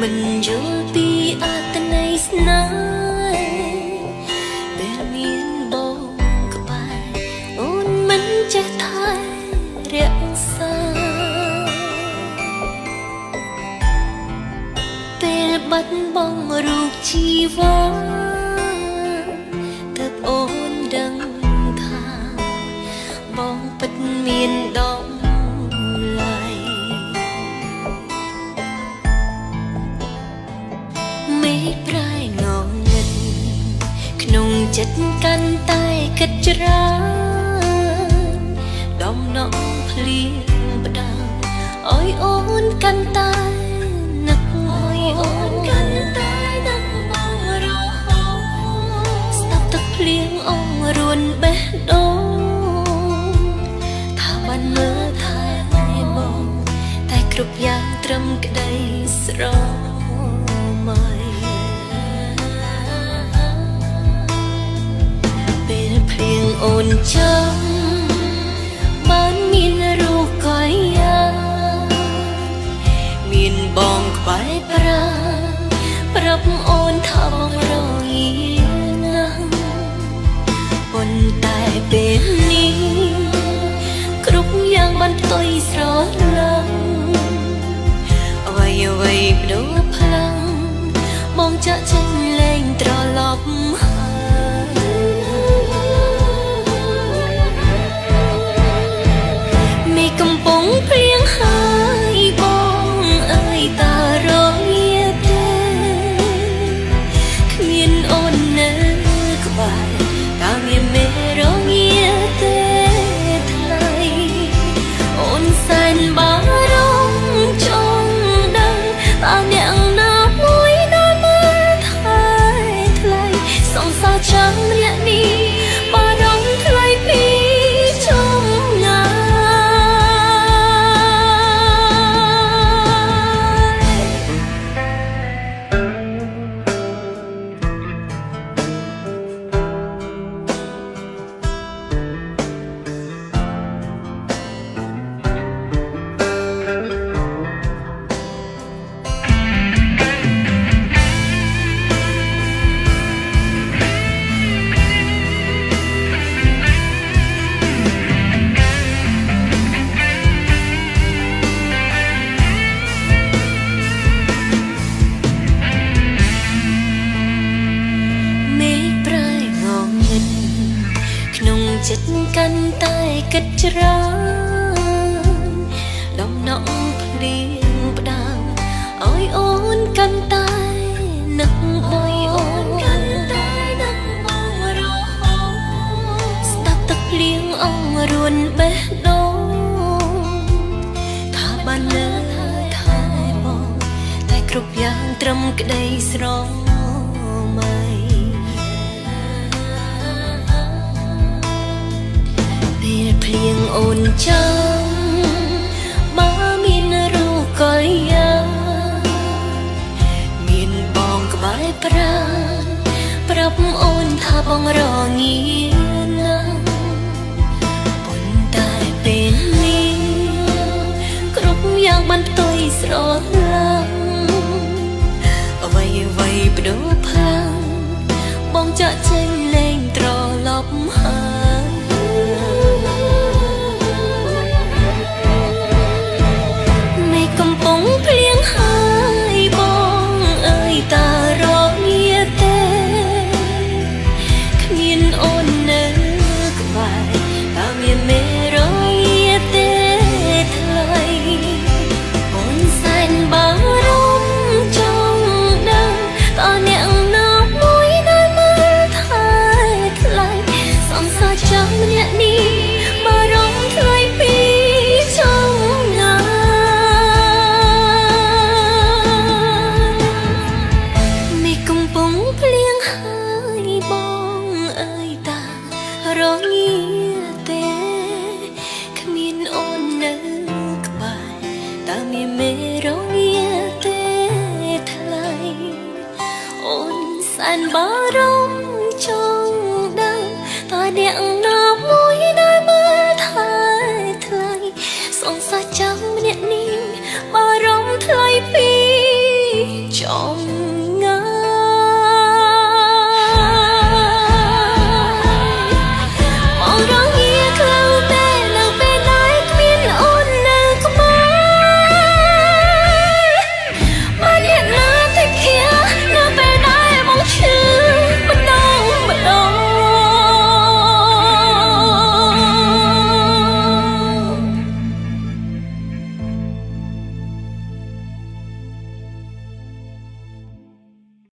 មិនយល់ពីអត្តន័យស្នេហ៍ពេលមានបងក្បែរអូនមិនចេះថែរក្សាពេលបាត់បង់រូបជីវ៉ាទើបអូនដឹងថាបងពិតមានដំឡៃមេឃប្រែងងឹតក្នុងចិត្តកាន់តែគិតច្រើនដំណក់ភ្លៀងផ្ដាំអើយអូនកាន់តែនឹកអើយអូនកាន់តែនឹកបងរហូតស្ដាប់ទឹកភ្លៀងអងរួនបេះដូងថាបានមើលថែបងតែគ្រប់យ៉ាងត្រឹមក្តីស្រមៃពេលភ្លៀងអូនចាំបានមានរូបកាយាមានបងក្បែរប្រាប្រាប់អូនថាបងរងាណាស់ប៉ុន្តែពេលនេះគ្រប់យ៉ាងបានផ្ទុយស្រឡំអ្វីអ្វីបដូរផ្លាំងបងចាក់ចេញលែងត្រឡប់មេឃកំពុងព្រៀងហើយបងអើយតារងាទេគ្មានអូននៅក្បែរតាមានមេរងាទេថ្លៃអូនសែនបារម្ភចង់ដឹងតើអ្នកណាមួយដែលមើលថែថ្លៃសង្សារចាំអ្នកនេះបារម្ភថ្លៃពីចំងាក្នុងចិត្តកាន់តែគិតច្រើនដំណក់ភ្លៀងផ្ដាំអើយអូនកាន់តែនឹកអើយអូនកាន់តែនឹកបងរហូតស្ដាប់ទឹកភ្លៀងអងរួនបេះដូងថាបានលើថែបងតែគ្រប់យ៉ាងត្រឹមក្តីស្រមៃពេលភ្លៀងអូនចាំបើមានរូបកាយាមានបងក្បែរប្រាប្រាប់អូនថាបងរងាណាស់ប៉ុន្តែពេលនេះគ្រប់យ៉ាងបានផ្ទុយស្រឡាំងអ្វីអ្វីបដូរផ្លាំងបងចាក់ចេញលែងត្រឡប់ហើយកំពុងភ្លៀងហើយបងអើយតារងាទេគ្មានអូននៅក្បែរតាមានមេរងាទេថ្លៃអូនសែនបារម្ភចង់ដឹងតើអ្នកណាមួយដែលមើលថែថ្លៃសង្សារចាំអ្នកនេះបារម្ភថ្លៃពីចំងាភ្លៀងហើយបងអើយតារងាទេគ្មានអូននៅក្បែរតើមានមេរងាទេថ្លៃអូនសែនបារ